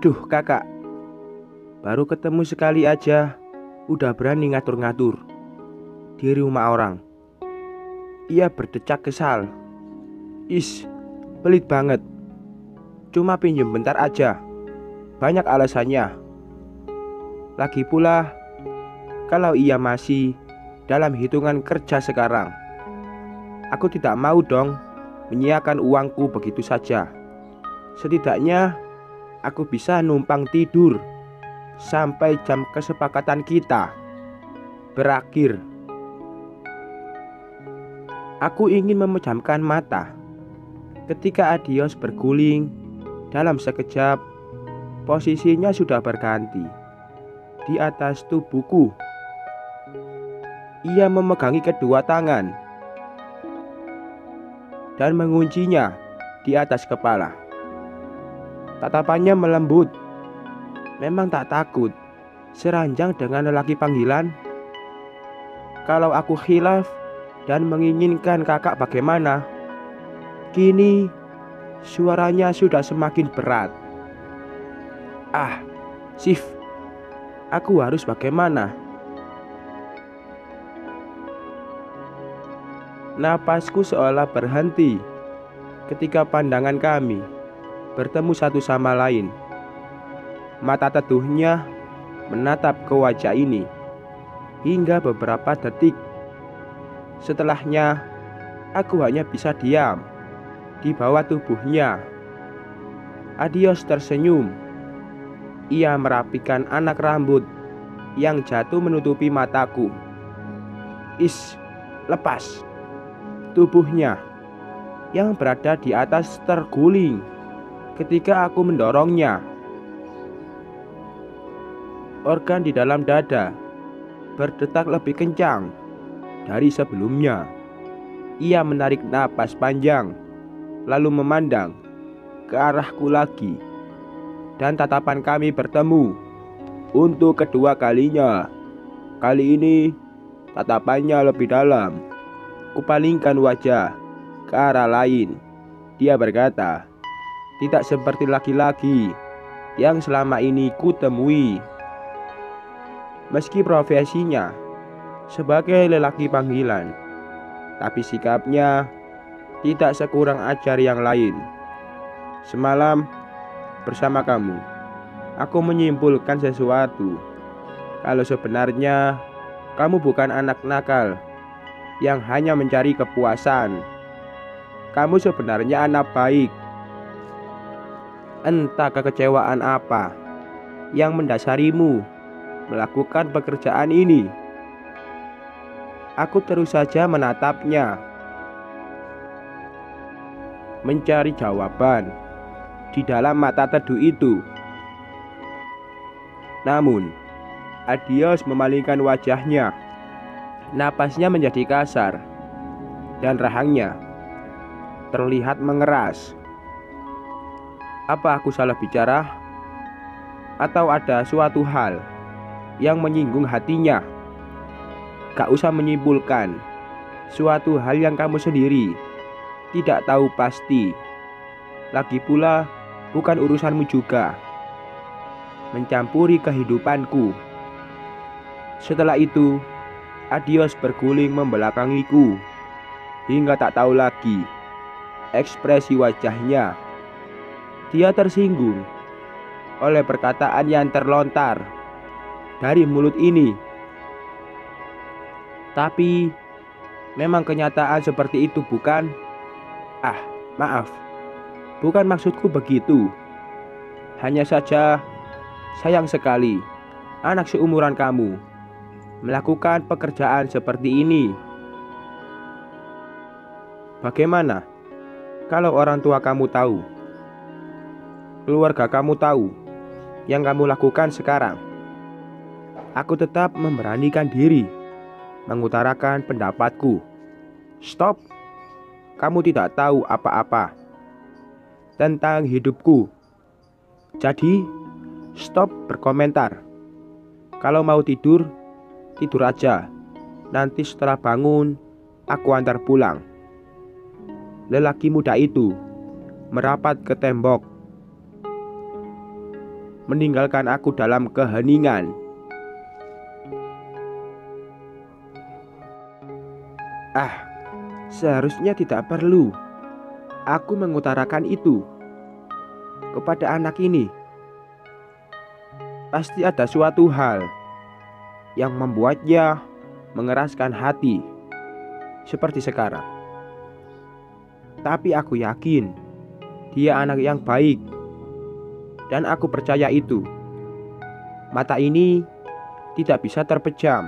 Aduh kakak, baru ketemu sekali aja udah berani ngatur-ngatur di rumah orang. Ia berdecak kesal. Is, pelit banget. Cuma pinjem bentar aja, banyak alasannya. Lagi pula, kalau ia masih dalam hitungan kerja sekarang, aku tidak mau dong menyia-nyiakan uangku begitu saja. Setidaknya aku bisa numpang tidur sampai jam kesepakatan kita berakhir. Aku ingin memejamkan mata ketika Adios berguling. Dalam sekejap, posisinya sudah berganti di atas tubuhku. Ia memegangi kedua tangan dan menguncinya di atas kepala. Tatapannya melembut. Memang tak takut seranjang dengan lelaki panggilan. Kalau aku khilaf dan menginginkan kakak bagaimana? Kini suaranya sudah semakin berat. Ah, Sif, aku harus bagaimana? Napasku seolah berhenti ketika pandangan kami bertemu satu sama lain. Mata teduhnya menatap ke wajah ini hingga beberapa detik. Setelahnya, aku hanya bisa diam di bawah tubuhnya. Adios tersenyum. Ia merapikan anak rambut yang jatuh menutupi mataku. Is, lepas. Tubuhnya yang berada di atas terguling ketika aku mendorongnya. Organ di dalam dada berdetak lebih kencang dari sebelumnya. Ia menarik napas panjang, lalu memandang ke arahku lagi, dan tatapan kami bertemu untuk kedua kalinya. Kali ini tatapannya lebih dalam. Kupalingkan wajah ke arah lain. Dia berkata, tidak seperti laki-laki yang selama ini kutemui. Meski profesinya sebagai lelaki panggilan, tapi sikapnya tidak sekurang ajar yang lain. Semalam bersama kamu, aku menyimpulkan sesuatu. Kalau sebenarnya kamu bukan anak nakal yang hanya mencari kepuasan. Kamu sebenarnya anak baik. Entah kekecewaan apa yang mendasarimu melakukan pekerjaan ini. Aku terus saja menatapnya, mencari jawaban di dalam mata teduh itu. Namun, Adios memalingkan wajahnya. Napasnya menjadi kasar dan rahangnya terlihat mengeras. Apa aku salah bicara? Atau ada suatu hal yang menyinggung hatinya? Gak usah menyimpulkan suatu hal yang kamu sendiri tidak tahu pasti. Lagi pula bukan urusanmu juga mencampuri kehidupanku. Setelah itu, Adios berguling membelakangiku hingga tak tahu lagi ekspresi wajahnya. Dia tersinggung oleh perkataan yang terlontar dari mulut ini. Tapi memang kenyataan seperti itu, bukan? Ah, maaf, bukan maksudku begitu. Hanya saja sayang sekali anak seumuran kamu melakukan pekerjaan seperti ini. Bagaimana kalau orang tua kamu tahu, keluarga kamu tahu yang kamu lakukan sekarang? Aku tetap memberanikan diri mengutarakan pendapatku. Stop. Kamu tidak tahu apa-apa tentang hidupku. Jadi, stop berkomentar. Kalau mau tidur, tidur aja. Nanti setelah bangun, aku antar pulang. Lelaki muda itu merapat ke tembok. meninggalkan aku dalam keheningan. Seharusnya tidak perlu aku mengutarakan itu kepada anak ini. Pasti ada suatu hal yang membuatnya mengeraskan hati seperti sekarang. Tapi aku yakin dia anak yang baik, dan aku percaya itu. Mata ini tidak bisa terpejam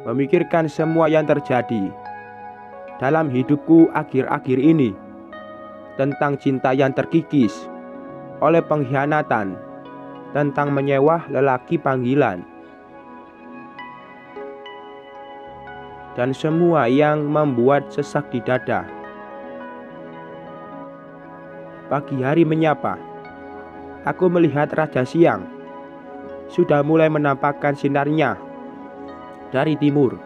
memikirkan semua yang terjadi dalam hidupku akhir-akhir ini, tentang cinta yang terkikis oleh pengkhianatan, tentang menyewa lelaki panggilan, dan semua yang membuat sesak di dada. Pagi hari menyapa. Aku melihat Raja Siang sudah mulai menampakkan sinarnya dari timur.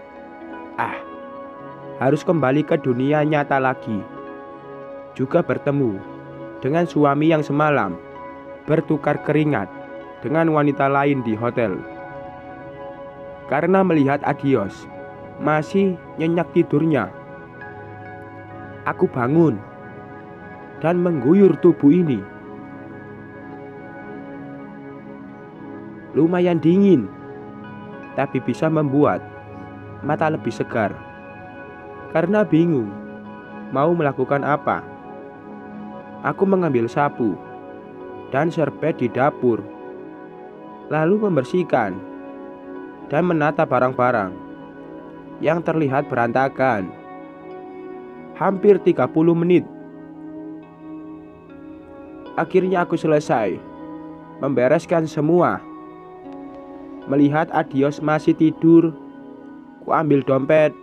Harus kembali ke dunia nyata lagi. Juga bertemu dengan suami yang semalam bertukar keringat dengan wanita lain di hotel. Karena melihat Adios masih nyenyak tidurnya, aku bangun dan mengguyur tubuh ini. Lumayan dingin, tapi bisa membuat mata lebih segar. Karena bingung mau melakukan apa, aku mengambil sapu dan serbet di dapur, lalu membersihkan dan menata barang-barang yang terlihat berantakan. Hampir 30 menit. Akhirnya aku selesai membereskan semua. Melihat Adios masih tidur, ku ambil dompet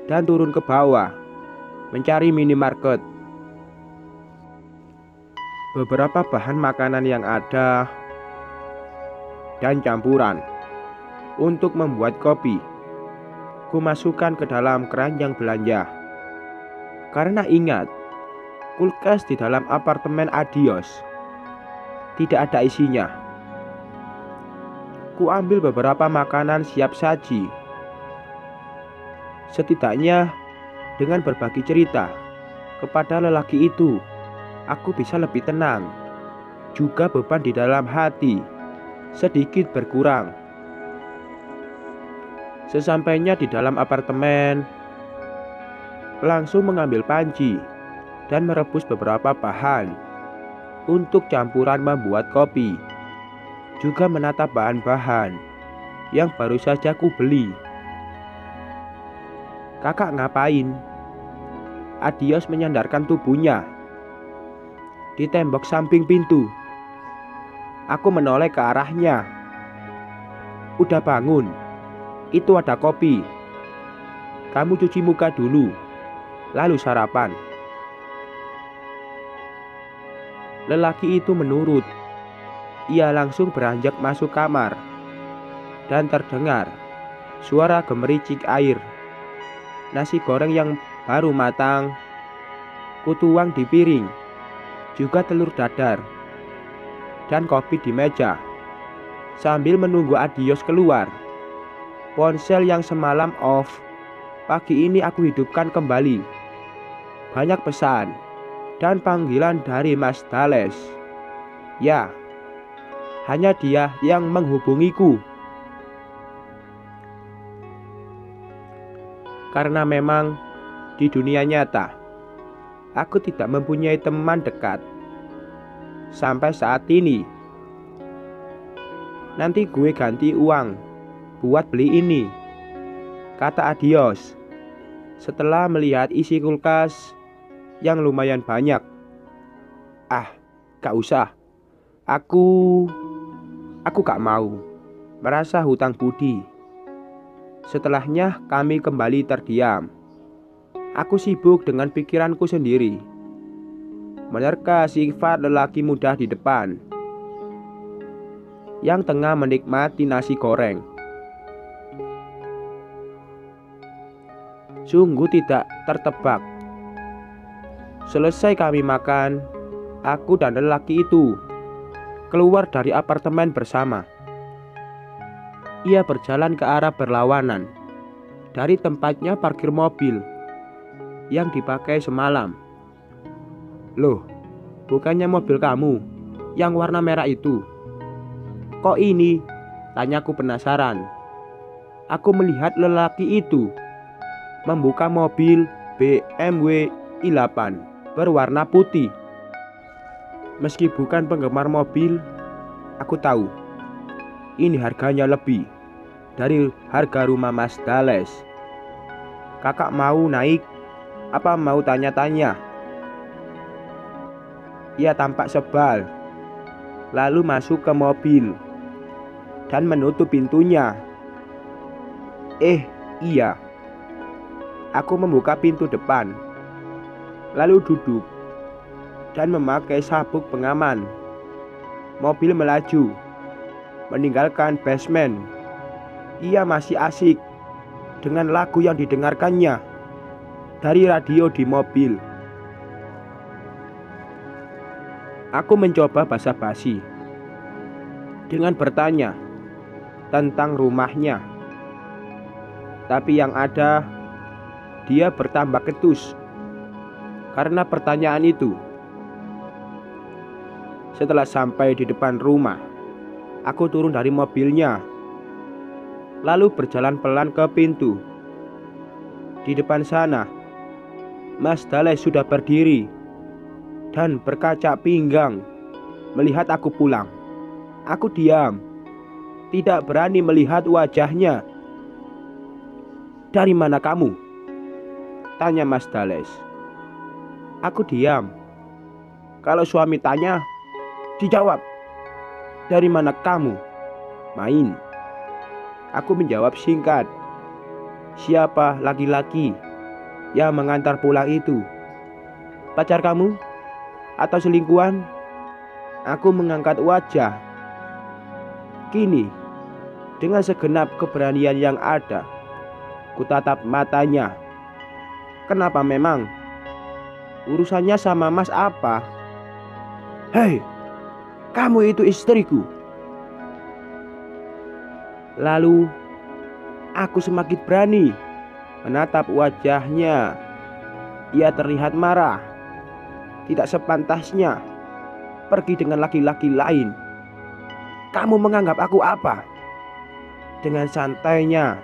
dan turun ke bawah mencari minimarket. Beberapa bahan makanan yang ada dan campuran untuk membuat kopi ku masukkan ke dalam keranjang belanja. Karena ingat, kulkas di dalam apartemen Adios tidak ada isinya. Ku ambil beberapa makanan siap saji. Setidaknya dengan berbagi cerita kepada lelaki itu, aku bisa lebih tenang. Juga beban di dalam hati sedikit berkurang. Sesampainya di dalam apartemen, langsung mengambil panci dan merebus beberapa bahan untuk campuran membuat kopi. Juga menata bahan-bahan yang baru saja ku beli. "Kakak ngapain?" Adios menyandarkan tubuhnya di tembok samping pintu. Aku menoleh ke arahnya. "Udah bangun? Itu ada kopi. Kamu cuci muka dulu, lalu sarapan." Lelaki itu menurut. Ia langsung beranjak masuk kamar, dan terdengar suara gemericik air. Nasi goreng yang baru matang kutuang di piring, juga telur dadar, dan kopi di meja. Sambil menunggu Adios keluar, ponsel yang semalam off, pagi ini aku hidupkan kembali. Banyak pesan dan panggilan dari Mas Dales. Ya, hanya dia yang menghubungiku. Karena memang di dunia nyata aku tidak mempunyai teman dekat sampai saat ini. "Nanti gue ganti uang buat beli ini," kata Adios setelah melihat isi kulkas yang lumayan banyak. Gak usah. Aku gak mau merasa hutang budi." Setelahnya kami kembali terdiam. Aku sibuk dengan pikiranku sendiri, menerka sifat lelaki muda di depan yang tengah menikmati nasi goreng. Sungguh tidak tertebak. Selesai kami makan, aku dan lelaki itu keluar dari apartemen bersama. Ia berjalan ke arah berlawanan dari tempatnya parkir mobil yang dipakai semalam. "Loh, bukannya mobil kamu yang warna merah itu? Kok ini?" tanyaku penasaran. Aku melihat lelaki itu membuka mobil BMW i8 berwarna putih. Meski bukan penggemar mobil, aku tahu ini harganya lebih dari harga rumah Mas Dales. "Kakak mau naik? Apa mau tanya-tanya?" Ia tampak sebal, lalu masuk ke mobil dan menutup pintunya. Iya. Aku membuka pintu depan, lalu duduk dan memakai sabuk pengaman. Mobil melaju meninggalkan basement. Ia masih asik dengan lagu yang didengarkannya dari radio di mobil. Aku mencoba basa-basi dengan bertanya tentang rumahnya, tapi yang ada dia bertambah ketus karena pertanyaan itu. Setelah sampai di depan rumah, aku turun dari mobilnya, lalu berjalan pelan ke pintu. Di depan sana, Mas Dales sudah berdiri dan berkaca pinggang melihat aku pulang. Aku diam, tidak berani melihat wajahnya. "Dari mana kamu?" tanya Mas Dales. Aku diam. Kalau suami tanya, dijawab. "Dari mana kamu?" "Main." Aku menjawab singkat. "Siapa laki-laki yang mengantar pulang itu? Pacar kamu? Atau selingkuhan?" Aku mengangkat wajah. Kini, dengan segenap keberanian yang ada, kutatap matanya. "Kenapa memang? Urusannya sama Mas apa?" "Hei, kamu itu istriku." Lalu aku semakin berani menatap wajahnya. Ia terlihat marah. Tidak sepantasnya pergi dengan laki-laki lain. "Kamu menganggap aku apa?" Dengan santainya,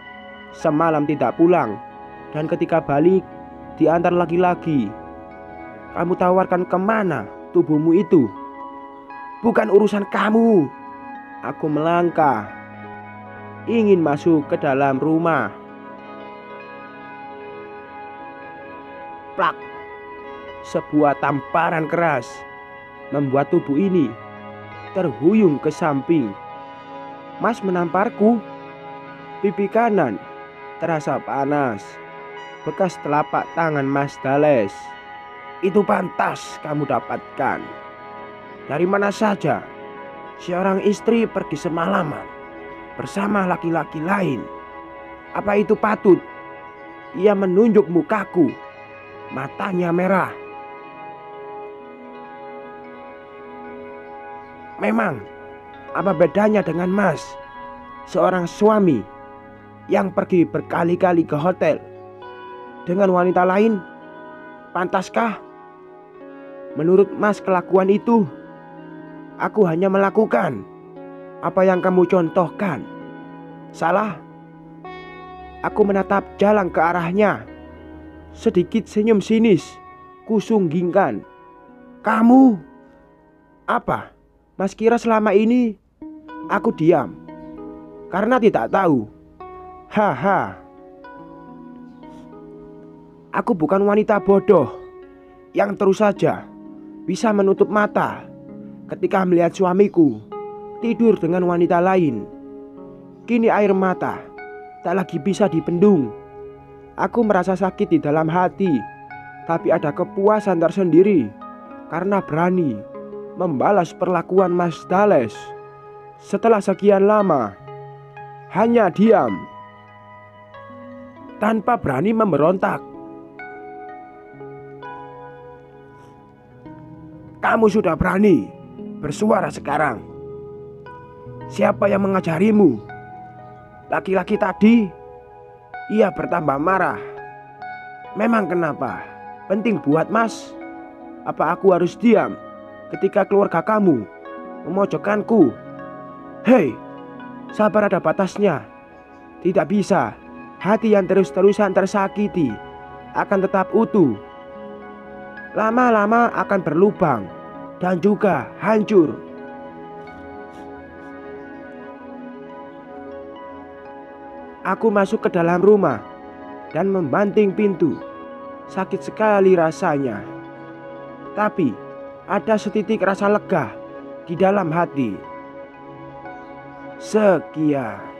"Semalam tidak pulang, dan ketika balik diantar laki-laki. Kamu tawarkan kemana tubuhmu itu? Bukan urusan kamu." Aku melangkah, ingin masuk ke dalam rumah. Plak! Sebuah tamparan keras membuat tubuh ini terhuyung ke samping. Mas menamparku. Pipi kanan terasa panas. Bekas telapak tangan Mas Dales. "Itu pantas kamu dapatkan. Dari mana saja seorang istri pergi semalaman bersama laki-laki lain? Apa itu patut?" Ia menunjuk mukaku. Matanya merah. "Memang apa bedanya dengan Mas, seorang suami yang pergi berkali-kali ke hotel dengan wanita lain? Pantaskah? Menurut Mas kelakuan itu? Aku hanya melakukan apa yang kamu contohkan. Salah?" Aku menatap jalan ke arahnya. Sedikit senyum sinis kusunggingkan. "Kamu? Apa? Mas kira selama ini aku diam karena tidak tahu? Haha. Aku bukan wanita bodoh yang terus saja bisa menutup mata ketika melihat suamiku tidur dengan wanita lain. Kini air mata tak lagi bisa dibendung. Aku merasa sakit di dalam hati, tapi ada kepuasan tersendiri karena berani membalas perlakuan Mas Dales. Setelah sekian lama hanya diam tanpa berani memberontak. "Kamu sudah berani bersuara sekarang. Siapa yang mengajarimu? Laki-laki tadi? Ia bertambah marah. Memang kenapa? Penting buat Mas? Apa aku harus diam ketika keluarga kamu memojokkanku? Hei, sabar ada batasnya. Tidak bisa. Hati yang terus-terusan tersakiti akan tetap utuh. Lama-lama akan berlubang dan juga hancur. Aku masuk ke dalam rumah dan membanting pintu. Sakit sekali rasanya. Tapi ada setitik rasa lega di dalam hati. Sekian.